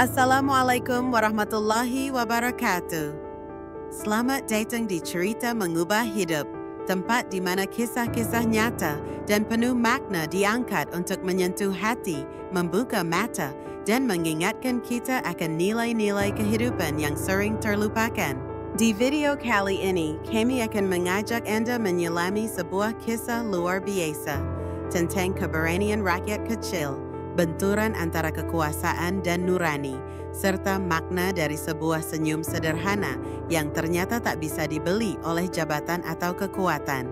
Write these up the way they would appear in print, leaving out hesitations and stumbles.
Assalamualaikum warahmatullahi wabarakatuh. Selamat datang di Cerita Mengubah Hidup, tempat di mana kisah-kisah nyata dan penuh makna diangkat untuk menyentuh hati, membuka mata, dan mengingatkan kita akan nilai-nilai kehidupan yang sering terlupakan. Di video kali ini, kami akan mengajak Anda menyelami sebuah kisah luar biasa tentang keberanian rakyat kecil, benturan antara kekuasaan dan nurani, serta makna dari sebuah senyum sederhana yang ternyata tak bisa dibeli oleh jabatan atau kekuatan.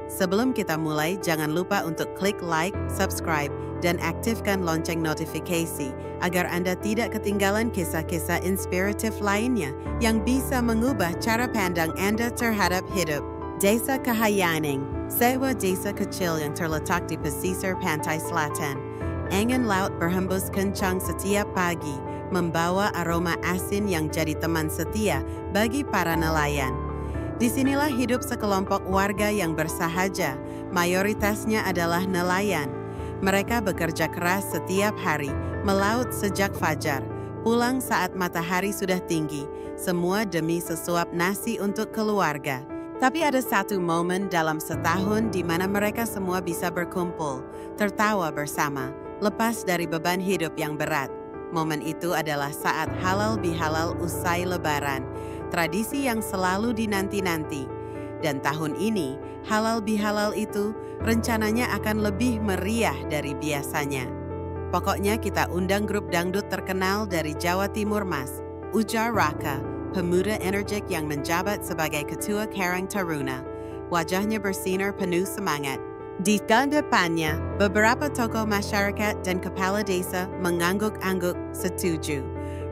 Sebelum kita mulai, jangan lupa untuk klik like, subscribe, dan aktifkan lonceng notifikasi agar Anda tidak ketinggalan kisah-kisah inspiratif lainnya yang bisa mengubah cara pandang Anda terhadap hidup. Desa Kahayaning, sebuah desa kecil yang terletak di pesisir pantai selatan. Angin laut berhembus kencang setiap pagi, membawa aroma asin yang jadi teman setia bagi para nelayan. Disinilah hidup sekelompok warga yang bersahaja, mayoritasnya adalah nelayan. Mereka bekerja keras setiap hari, melaut sejak fajar, pulang saat matahari sudah tinggi, semua demi sesuap nasi untuk keluarga. Tapi ada satu momen dalam setahun di mana mereka semua bisa berkumpul, tertawa bersama, lepas dari beban hidup yang berat. Momen itu adalah saat halal bihalal usai lebaran, tradisi yang selalu dinanti-nanti. Dan tahun ini, halal bihalal itu rencananya akan lebih meriah dari biasanya. Pokoknya kita undang grup dangdut terkenal dari Jawa Timur, Mas, ujar Raka, pemuda energik yang menjabat sebagai ketua Karang Taruna. Wajahnya bersinar penuh semangat. Di depannya, beberapa tokoh masyarakat dan kepala desa mengangguk-angguk setuju.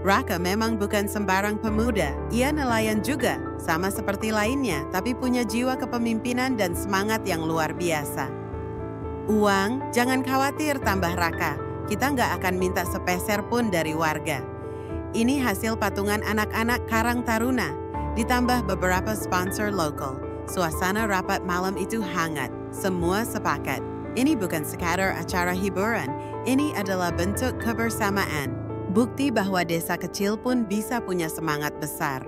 Raka memang bukan sembarang pemuda, ia nelayan juga, sama seperti lainnya, tapi punya jiwa kepemimpinan dan semangat yang luar biasa. Uang, jangan khawatir, tambah Raka, kita nggak akan minta sepeser pun dari warga. Ini hasil patungan anak-anak Karang Taruna, ditambah beberapa sponsor lokal. Suasana rapat malam itu hangat, semua sepakat. Ini bukan sekadar acara hiburan, ini adalah bentuk kebersamaan. Bukti bahwa desa kecil pun bisa punya semangat besar.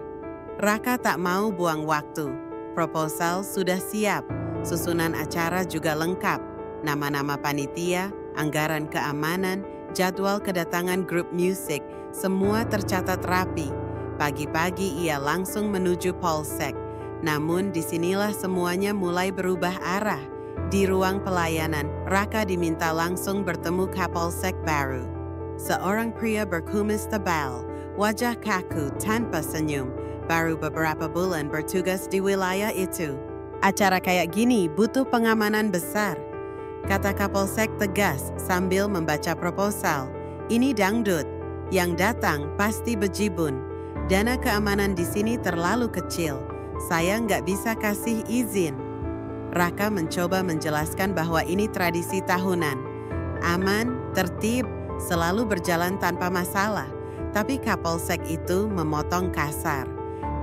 Raka tak mau buang waktu. Proposal sudah siap, susunan acara juga lengkap. Nama-nama panitia, anggaran keamanan, jadwal kedatangan grup musik, semua tercatat rapi. Pagi-pagi ia langsung menuju polsek. Namun disinilah semuanya mulai berubah arah. Di ruang pelayanan, Raka diminta langsung bertemu Kapolsek baru. Seorang pria berkumis tebal, wajah kaku tanpa senyum, baru beberapa bulan bertugas di wilayah itu. Acara kayak gini butuh pengamanan besar, kata Kapolsek tegas sambil membaca proposal. Ini dangdut, yang datang pasti bejibun. Dana keamanan di sini terlalu kecil. Saya nggak bisa kasih izin. Raka mencoba menjelaskan bahwa ini tradisi tahunan. Aman, tertib, selalu berjalan tanpa masalah. Tapi Kapolsek itu memotong kasar.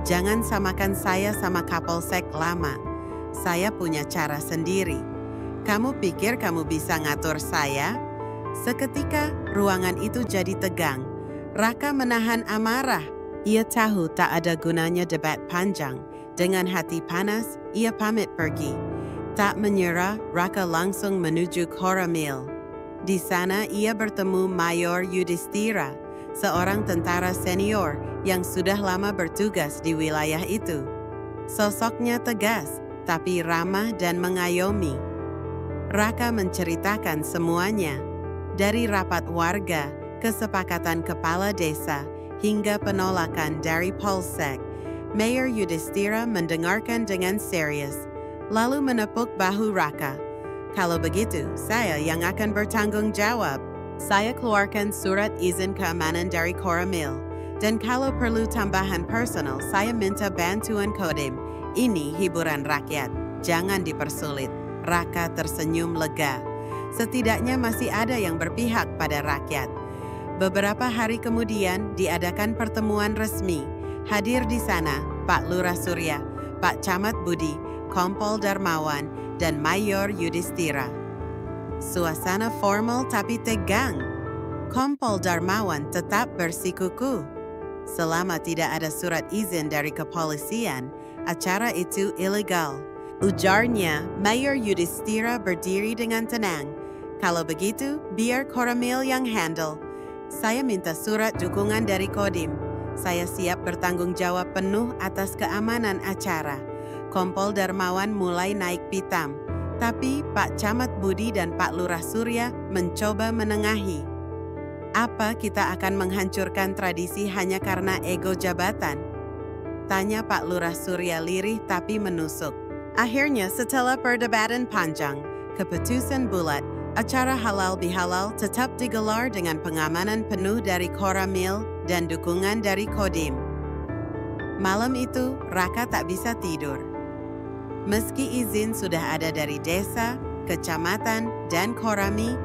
Jangan samakan saya sama Kapolsek lama. Saya punya cara sendiri. Kamu pikir kamu bisa ngatur saya? Seketika ruangan itu jadi tegang. Raka menahan amarah. Ia tahu tak ada gunanya debat panjang. Dengan hati panas, ia pamit pergi. Tak menyerah, Raka langsung menuju Koramil. Di sana ia bertemu Mayor Yudhistira, seorang tentara senior yang sudah lama bertugas di wilayah itu. Sosoknya tegas, tapi ramah dan mengayomi. Raka menceritakan semuanya, dari rapat warga, kesepakatan kepala desa, hingga penolakan dari polsek. Mayor Yudhistira mendengarkan dengan serius, lalu menepuk bahu Raka. Kalau begitu, saya yang akan bertanggung jawab. Saya keluarkan surat izin keamanan dari Koramil. Dan kalau perlu tambahan personal, saya minta bantuan Kodim. Ini hiburan rakyat, jangan dipersulit. Raka tersenyum lega. Setidaknya masih ada yang berpihak pada rakyat. Beberapa hari kemudian diadakan pertemuan resmi. Hadir di sana Pak Lurah Surya, Pak Camat Budi, Kompol Darmawan, dan Mayor Yudhistira. Suasana formal tapi tegang. Kompol Darmawan tetap bersikukuh. Selama tidak ada surat izin dari kepolisian, acara itu ilegal. Ujarnya, Mayor Yudhistira berdiri dengan tenang. Kalau begitu, biar Koramil yang handle. Saya minta surat dukungan dari Kodim. Saya siap bertanggung jawab penuh atas keamanan acara. Kompol Darmawan mulai naik pitam. Tapi Pak Camat Budi dan Pak Lurah Surya mencoba menengahi. Apa kita akan menghancurkan tradisi hanya karena ego jabatan? Tanya Pak Lurah Surya lirih tapi menusuk. Akhirnya setelah perdebatan panjang, keputusan bulat, acara halal bihalal tetap digelar dengan pengamanan penuh dari Koramil dan dukungan dari Kodim. Malam itu, Raka tak bisa tidur. Meski izin sudah ada dari desa, kecamatan, dan Korami,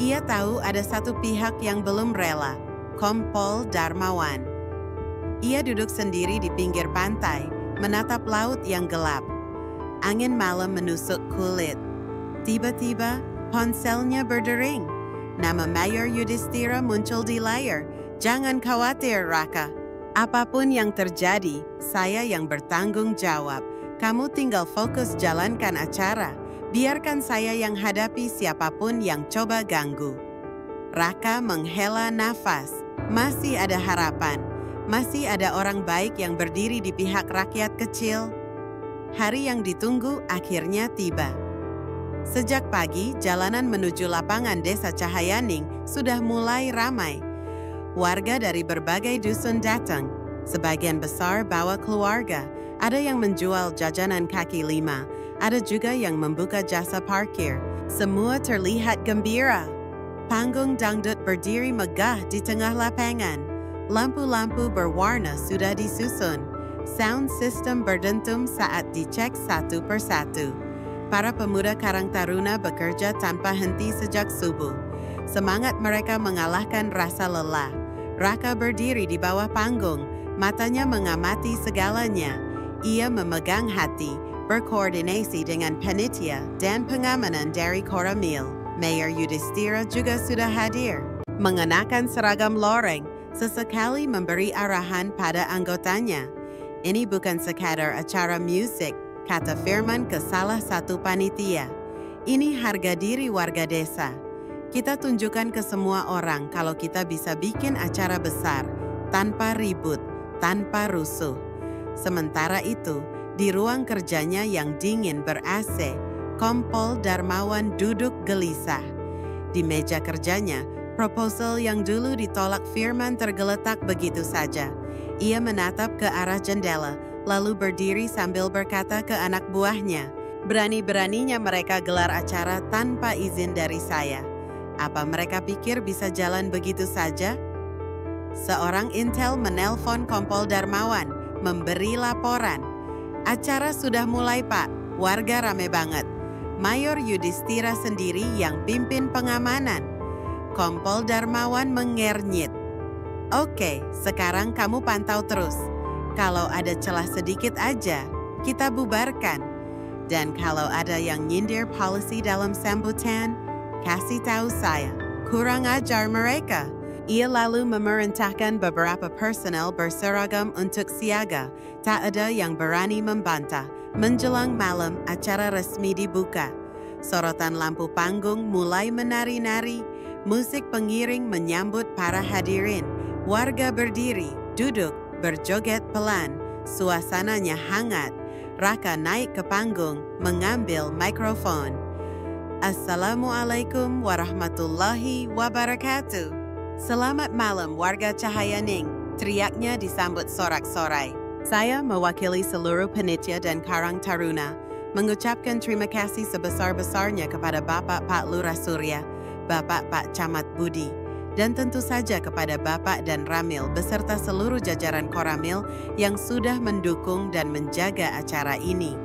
ia tahu ada satu pihak yang belum rela, Kompol Darmawan. Ia duduk sendiri di pinggir pantai, menatap laut yang gelap. Angin malam menusuk kulit. Tiba-tiba, ponselnya berdering. Nama Mayor Yudhistira muncul di layar. Jangan khawatir, Raka. Apapun yang terjadi, saya yang bertanggung jawab. Kamu tinggal fokus jalankan acara. Biarkan saya yang hadapi siapapun yang coba ganggu. Raka menghela nafas. Masih ada harapan. Masih ada orang baik yang berdiri di pihak rakyat kecil. Hari yang ditunggu akhirnya tiba. Sejak pagi, jalanan menuju lapangan Desa Cahayaning sudah mulai ramai. Warga dari berbagai dusun datang. Sebagian besar bawa keluarga. Ada yang menjual jajanan kaki lima. Ada juga yang membuka jasa parkir. Semua terlihat gembira. Panggung dangdut berdiri megah di tengah lapangan. Lampu-lampu berwarna sudah disusun. Sound system berdentum saat dicek satu persatu. Para pemuda Karang Taruna bekerja tanpa henti sejak subuh. Semangat mereka mengalahkan rasa lelah. Raka berdiri di bawah panggung, matanya mengamati segalanya. Ia memegang hati, berkoordinasi dengan panitia dan pengamanan dari Koramil. Mayor Yudhistira juga sudah hadir. Mengenakan seragam loreng, sesekali memberi arahan pada anggotanya. Ini bukan sekadar acara musik, kata Firman ke salah satu panitia. Ini harga diri warga desa. Kita tunjukkan ke semua orang kalau kita bisa bikin acara besar, tanpa ribut, tanpa rusuh. Sementara itu, di ruang kerjanya yang dingin ber-AC, Kompol Darmawan duduk gelisah. Di meja kerjanya, proposal yang dulu ditolak Firman tergeletak begitu saja. Ia menatap ke arah jendela, lalu berdiri sambil berkata ke anak buahnya, "Berani-beraninya mereka gelar acara tanpa izin dari saya. Apa mereka pikir bisa jalan begitu saja?" Seorang intel menelpon Kompol Darmawan, memberi laporan. "Acara sudah mulai, Pak. Warga rame banget. Mayor Yudhistira sendiri yang pimpin pengamanan." Kompol Darmawan mengernyit. "Oke, sekarang kamu pantau terus. Kalau ada celah sedikit aja, kita bubarkan. Dan kalau ada yang nyindir polisi dalam sambutan, kasih tahu saya. Kurang ajar mereka." Ia lalu memerintahkan beberapa personel berseragam untuk siaga. Tak ada yang berani membantah. Menjelang malam, acara resmi dibuka. Sorotan lampu panggung mulai menari-nari. Musik pengiring menyambut para hadirin. Warga berdiri, duduk, berjoget pelan. Suasananya hangat. Raka naik ke panggung, mengambil mikrofon. "Assalamualaikum warahmatullahi wabarakatuh. Selamat malam warga Cahayaning," teriaknya disambut sorak-sorai. "Saya mewakili seluruh panitia dan Karang Taruna mengucapkan terima kasih sebesar-besarnya kepada Bapak Pak Lurah Surya, Bapak Pak Camat Budi, dan tentu saja kepada Bapak dan Ramil beserta seluruh jajaran Koramil yang sudah mendukung dan menjaga acara ini.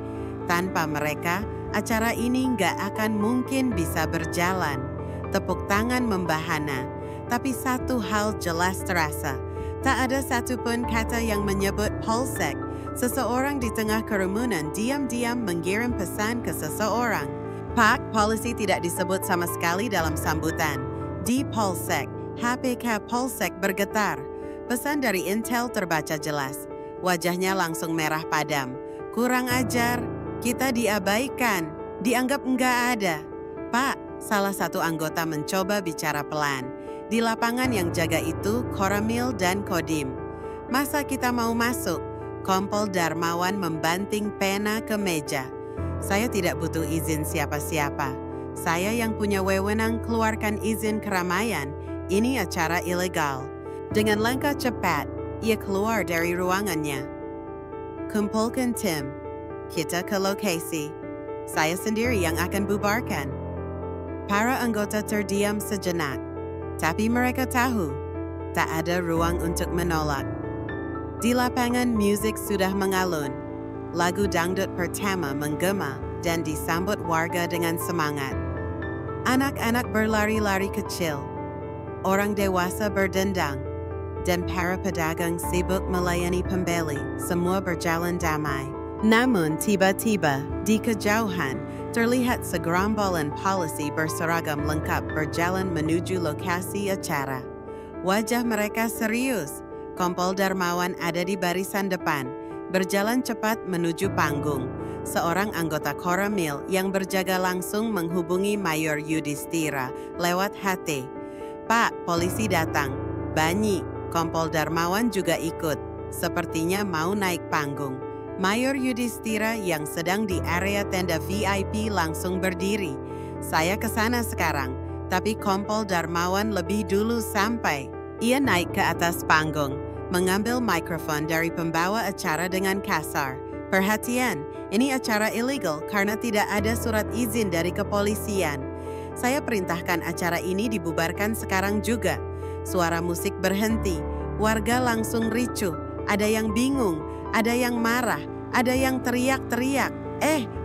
Tanpa mereka, acara ini nggak akan mungkin bisa berjalan." Tepuk tangan membahana. Tapi satu hal jelas terasa, tak ada satupun kata yang menyebut polsek. Seseorang di tengah kerumunan diam-diam mengirim pesan ke seseorang. "Pak, polisi tidak disebut sama sekali dalam sambutan. Di polsek, HP Kapolsek bergetar. Pesan dari Intel terbaca jelas. Wajahnya langsung merah padam. Kurang ajar, kita diabaikan, dianggap enggak ada. Pak, salah satu anggota mencoba bicara pelan. Di lapangan yang jaga itu Koramil dan Kodim. Masa kita mau masuk? Kompol Darmawan membanting pena ke meja. Saya tidak butuh izin siapa-siapa. Saya yang punya wewenang keluarkan izin keramaian. Ini acara ilegal. Dengan langkah cepat, ia keluar dari ruangannya. Kumpulkan tim. Kita ke lokasi. Saya sendiri yang akan bubarkan. Para anggota terdiam sejenak. Tapi mereka tahu, tak ada ruang untuk menolak. Di lapangan musik sudah mengalun. Lagu dangdut pertama menggema dan disambut warga dengan semangat. Anak-anak berlari-lari kecil. Orang dewasa berdendang. Dan para pedagang sibuk melayani pembeli, semua berjalan damai. Namun tiba-tiba, di kejauhan, terlihat segerombolan polisi berseragam lengkap berjalan menuju lokasi acara. Wajah mereka serius. Kompol Darmawan ada di barisan depan, berjalan cepat menuju panggung. Seorang anggota Koramil yang berjaga langsung menghubungi Mayor Yudhistira lewat HT. Pak, polisi datang. Banyi. Kompol Darmawan juga ikut, sepertinya mau naik panggung. Mayor Yudhistira yang sedang di area tenda VIP langsung berdiri. Saya ke sana sekarang, tapi Kompol Darmawan lebih dulu sampai. Ia naik ke atas panggung, mengambil mikrofon dari pembawa acara dengan kasar. Perhatian, ini acara ilegal karena tidak ada surat izin dari kepolisian. Saya perintahkan acara ini dibubarkan sekarang juga. Suara musik berhenti, warga langsung ricuh, ada yang bingung, ada yang marah, ada yang teriak-teriak.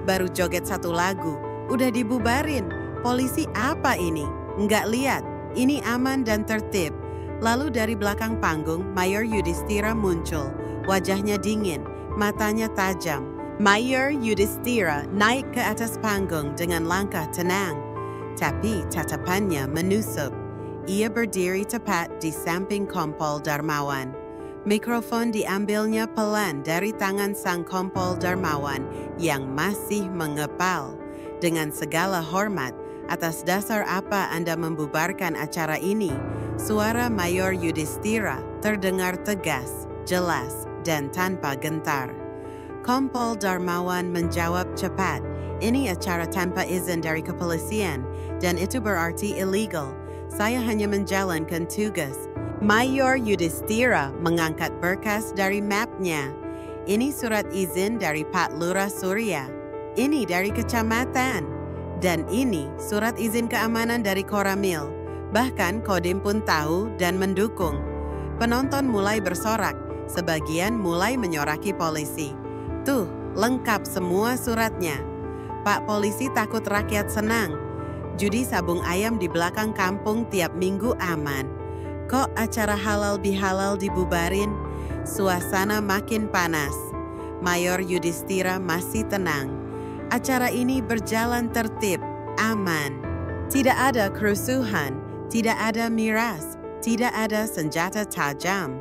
Baru joget satu lagu, udah dibubarin. Polisi apa ini? Nggak lihat, ini aman dan tertib. Lalu dari belakang panggung, Mayor Yudhistira muncul, wajahnya dingin, matanya tajam. Mayor Yudhistira naik ke atas panggung dengan langkah tenang, tapi tatapannya menusuk. Ia berdiri tepat di samping Kompol Darmawan. Mikrofon diambilnya pelan dari tangan sang Kompol Darmawan yang masih mengepal. Dengan segala hormat, atas dasar apa Anda membubarkan acara ini? Suara Mayor Yudhistira terdengar tegas, jelas, dan tanpa gentar. Kompol Darmawan menjawab cepat, ini acara tanpa izin dari kepolisian, dan itu berarti illegal. Saya hanya menjalankan tugas. Mayor Yudhistira mengangkat berkas dari mapnya. Ini surat izin dari Pak Lurah Surya. Ini dari kecamatan. Dan ini surat izin keamanan dari Koramil. Bahkan Kodim pun tahu dan mendukung. Penonton mulai bersorak. Sebagian mulai menyoraki polisi. Tuh, lengkap semua suratnya. Pak polisi takut rakyat senang. Judi sabung ayam di belakang kampung tiap minggu aman. Kok acara halal bihalal dibubarin? Suasana makin panas. Mayor Yudhistira masih tenang. Acara ini berjalan tertib, aman. Tidak ada kerusuhan, tidak ada miras, tidak ada senjata tajam.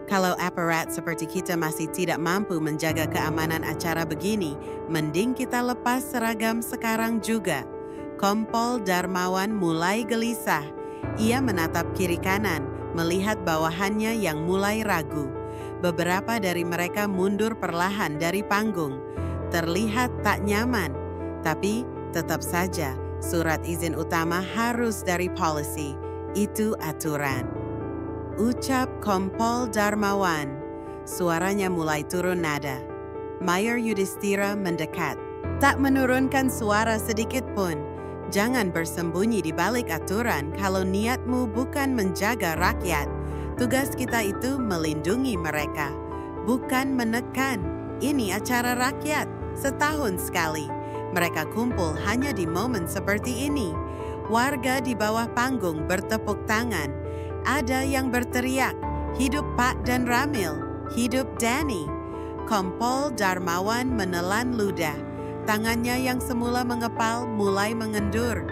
Kalau aparat seperti kita masih tidak mampu menjaga keamanan acara begini, mending kita lepas seragam sekarang juga. Kompol Darmawan mulai gelisah. Ia menatap kiri kanan, melihat bawahannya yang mulai ragu. Beberapa dari mereka mundur perlahan dari panggung. Terlihat tak nyaman, tapi tetap saja surat izin utama harus dari polisi. Itu aturan. Ucap Kompol Darmawan. Suaranya mulai turun nada. Mayor Yudhistira mendekat. Tak menurunkan suara sedikit pun. Jangan bersembunyi di balik aturan kalau niatmu bukan menjaga rakyat. Tugas kita itu melindungi mereka, bukan menekan. Ini acara rakyat, setahun sekali. Mereka kumpul hanya di momen seperti ini. Warga di bawah panggung bertepuk tangan. Ada yang berteriak, hidup Pak dan Ramil, hidup Danny. Kompol Darmawan menelan ludah. Tangannya yang semula mengepal mulai mengendur.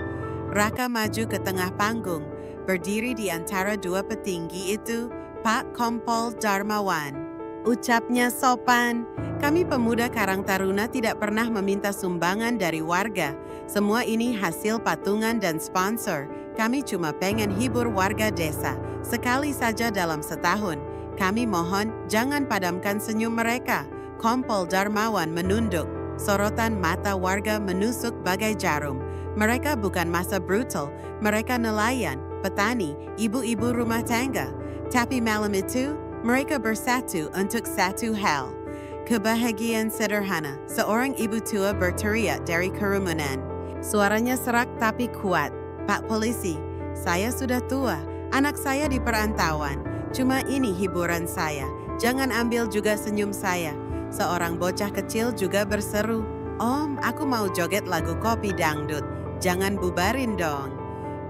Raka maju ke tengah panggung. berdiri di antara dua petinggi itu, Pak Kompol Darmawan. Ucapnya sopan, kami pemuda Karang Taruna tidak pernah meminta sumbangan dari warga. Semua ini hasil patungan dan sponsor. Kami cuma pengen hibur warga desa, sekali saja dalam setahun. Kami mohon jangan padamkan senyum mereka. Kompol Darmawan menunduk. Sorotan mata warga menusuk bagai jarum. Mereka bukan masa brutal, mereka nelayan, petani, ibu-ibu rumah tangga. Tapi malam itu, mereka bersatu untuk satu hal. Kebahagiaan sederhana, seorang ibu tua berteriak dari kerumunan. Suaranya serak tapi kuat. Pak Polisi, saya sudah tua, anak saya di perantauan. Cuma ini hiburan saya, jangan ambil juga senyum saya. Seorang bocah kecil juga berseru, Om, aku mau joget lagu kopi dangdut. Jangan bubarin dong.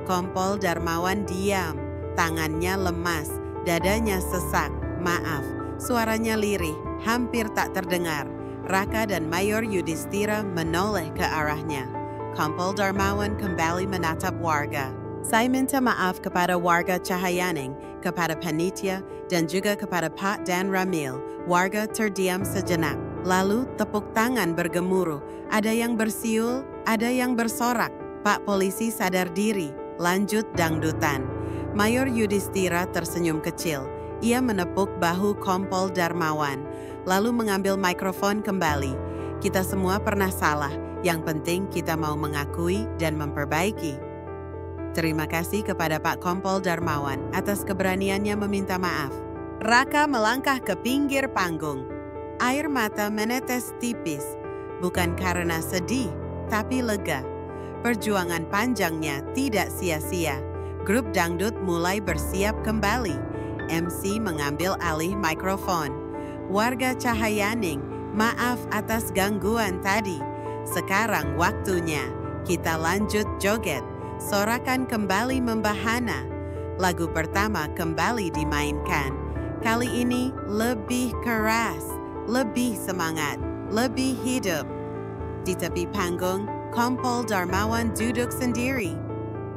Kompol Darmawan diam, tangannya lemas, dadanya sesak. Maaf, suaranya lirih, hampir tak terdengar. Raka dan Mayor Yudhistira menoleh ke arahnya. Kompol Darmawan kembali menatap warga. Saya minta maaf kepada warga Cahayaning, kepada panitia, dan juga kepada Pak Dan Ramil. Warga terdiam sejenak. Lalu tepuk tangan bergemuruh. Ada yang bersiul, ada yang bersorak. Pak Polisi sadar diri, lanjut dangdutan. Mayor Yudhistira tersenyum kecil. Ia menepuk bahu Kompol Darmawan, lalu mengambil mikrofon kembali. Kita semua pernah salah. Yang penting kita mau mengakui dan memperbaiki. Terima kasih kepada Pak Kompol Darmawan atas keberaniannya meminta maaf. Raka melangkah ke pinggir panggung. Air mata menetes tipis, bukan karena sedih, tapi lega. Perjuangan panjangnya tidak sia-sia. Grup dangdut mulai bersiap kembali. MC mengambil alih mikrofon. Warga Cahayaning, maaf atas gangguan tadi. Sekarang waktunya, kita lanjut joget. Sorakan kembali membahana. Lagu pertama kembali dimainkan. Kali ini lebih keras, lebih semangat, lebih hidup. Di tepi panggung, Kompol Darmawan duduk sendiri.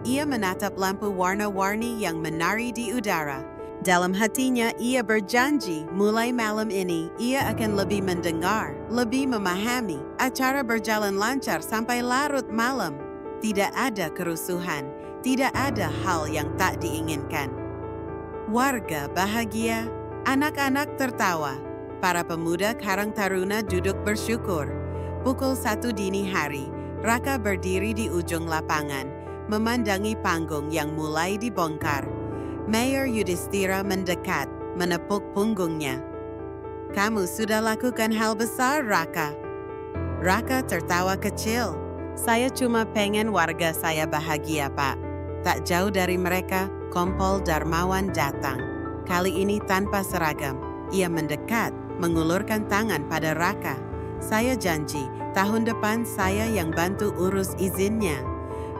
Ia menatap lampu warna-warni yang menari di udara. Dalam hatinya, ia berjanji mulai malam ini ia akan lebih mendengar, lebih memahami. Acara berjalan lancar sampai larut malam. Tidak ada kerusuhan, tidak ada hal yang tak diinginkan. Warga bahagia, anak-anak tertawa. Para pemuda Karang Taruna duduk bersyukur. Pukul 1 dini hari, Raka berdiri di ujung lapangan, memandangi panggung yang mulai dibongkar. Mayor Yudhistira mendekat, menepuk punggungnya. Kamu sudah lakukan hal besar, Raka. Raka tertawa kecil. Saya cuma pengen warga saya bahagia, Pak. Tak jauh dari mereka, Kompol Darmawan datang. Kali ini tanpa seragam. Ia mendekat, mengulurkan tangan pada Raka. Saya janji, tahun depan saya yang bantu urus izinnya.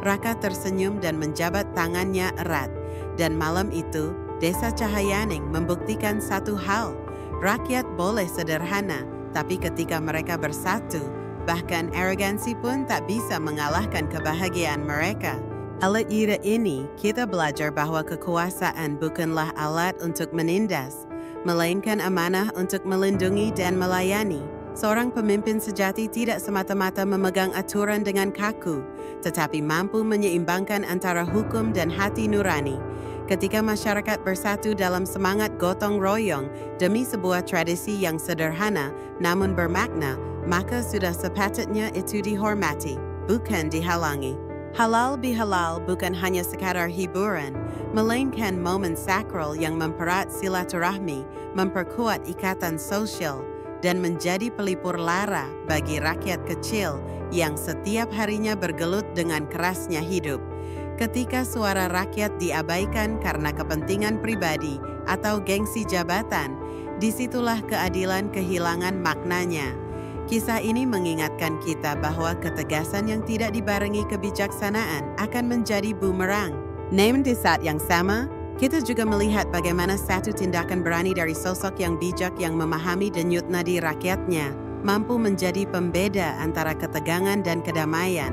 Raka tersenyum dan menjabat tangannya erat. Dan malam itu, Desa Cahayaning membuktikan satu hal. Rakyat boleh sederhana, tapi ketika mereka bersatu, bahkan arogansi pun tak bisa mengalahkan kebahagiaan mereka. Alat Yida ini, kita belajar bahwa kekuasaan bukanlah alat untuk menindas, melainkan amanah untuk melindungi dan melayani. Seorang pemimpin sejati tidak semata-mata memegang aturan dengan kaku, tetapi mampu menyeimbangkan antara hukum dan hati nurani. Ketika masyarakat bersatu dalam semangat gotong royong demi sebuah tradisi yang sederhana namun bermakna, maka sudah sepatutnya itu dihormati, bukan dihalangi. Halal bihalal bukan hanya sekadar hiburan, melainkan momen sakral yang mempererat silaturahmi, memperkuat ikatan sosial, dan menjadi pelipur lara bagi rakyat kecil yang setiap harinya bergelut dengan kerasnya hidup. Ketika suara rakyat diabaikan karena kepentingan pribadi atau gengsi jabatan, disitulah keadilan kehilangan maknanya. Kisah ini mengingatkan kita bahwa ketegasan yang tidak dibarengi kebijaksanaan akan menjadi bumerang. Namun di saat yang sama, kita juga melihat bagaimana satu tindakan berani dari sosok yang bijak yang memahami denyut nadi rakyatnya mampu menjadi pembeda antara ketegangan dan kedamaian.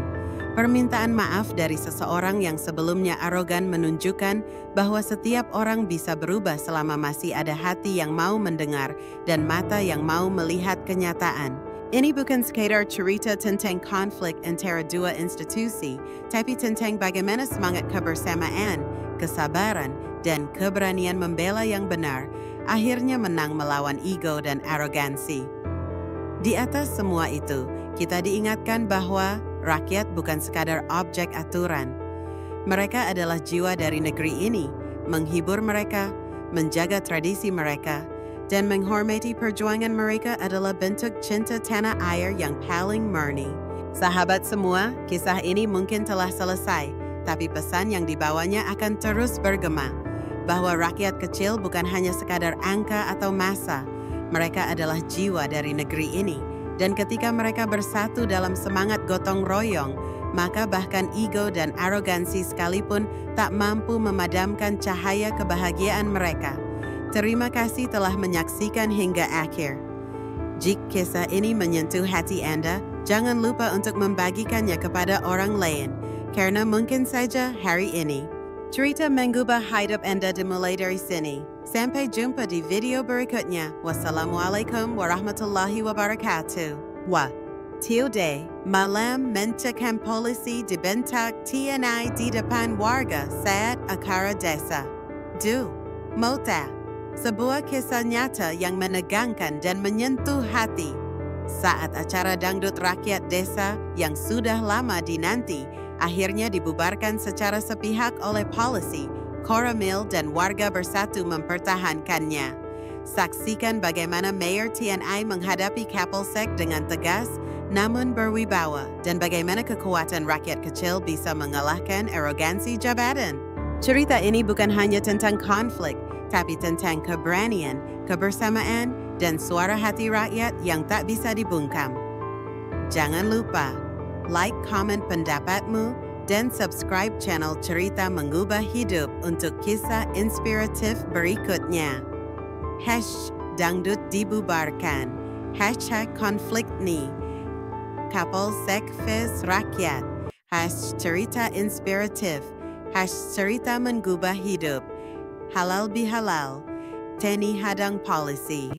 Permintaan maaf dari seseorang yang sebelumnya arogan menunjukkan bahwa setiap orang bisa berubah selama masih ada hati yang mau mendengar dan mata yang mau melihat kenyataan. Ini bukan sekadar cerita tentang konflik antara dua institusi, tapi tentang bagaimana semangat kebersamaan, kesabaran, dan keberanian membela yang benar akhirnya menang melawan ego dan arogansi. Di atas semua itu, kita diingatkan bahwa rakyat bukan sekadar objek aturan. Mereka adalah jiwa dari negeri ini, menghibur mereka, menjaga tradisi mereka, dan menghormati perjuangan mereka adalah bentuk cinta tanah air yang paling murni. Sahabat semua, kisah ini mungkin telah selesai, tapi pesan yang dibawanya akan terus bergema, bahwa rakyat kecil bukan hanya sekadar angka atau massa, mereka adalah jiwa dari negeri ini. Dan ketika mereka bersatu dalam semangat gotong royong, maka bahkan ego dan arogansi sekalipun tak mampu memadamkan cahaya kebahagiaan mereka. Terima kasih telah menyaksikan hingga akhir. Jika kisah ini menyentuh hati Anda, jangan lupa untuk membagikannya kepada orang lain, karena mungkin saja hari ini cerita mengubah hidup Anda dimulai dari sini. Sampai jumpa di video berikutnya. Wassalamualaikum warahmatullahi wabarakatuh. Tilde, malam mencekam polisi dibentak TNI di depan warga saat acara desa. Mota, sebuah kisah nyata yang menegangkan dan menyentuh hati. Saat acara dangdut rakyat desa yang sudah lama dinanti, akhirnya dibubarkan secara sepihak oleh polisi, Koramil dan warga bersatu mempertahankannya. Saksikan bagaimana Mayor TNI menghadapi Kapolsek dengan tegas namun berwibawa, dan bagaimana kekuatan rakyat kecil bisa mengalahkan arogansi jabatan. Cerita ini bukan hanya tentang konflik, tapi tentang keberanian, kebersamaan, dan suara hati rakyat yang tak bisa dibungkam. Jangan lupa like, komen pendapatmu, dan subscribe channel Cerita Mengubah Hidup untuk kisah inspiratif berikutnya. #dangdut dibubarkan, #konflik ni, Kapolsek Fes Rakyat, #cerita inspiratif, #cerita mengubah hidup, halal bihalal, TNI hadang polisi.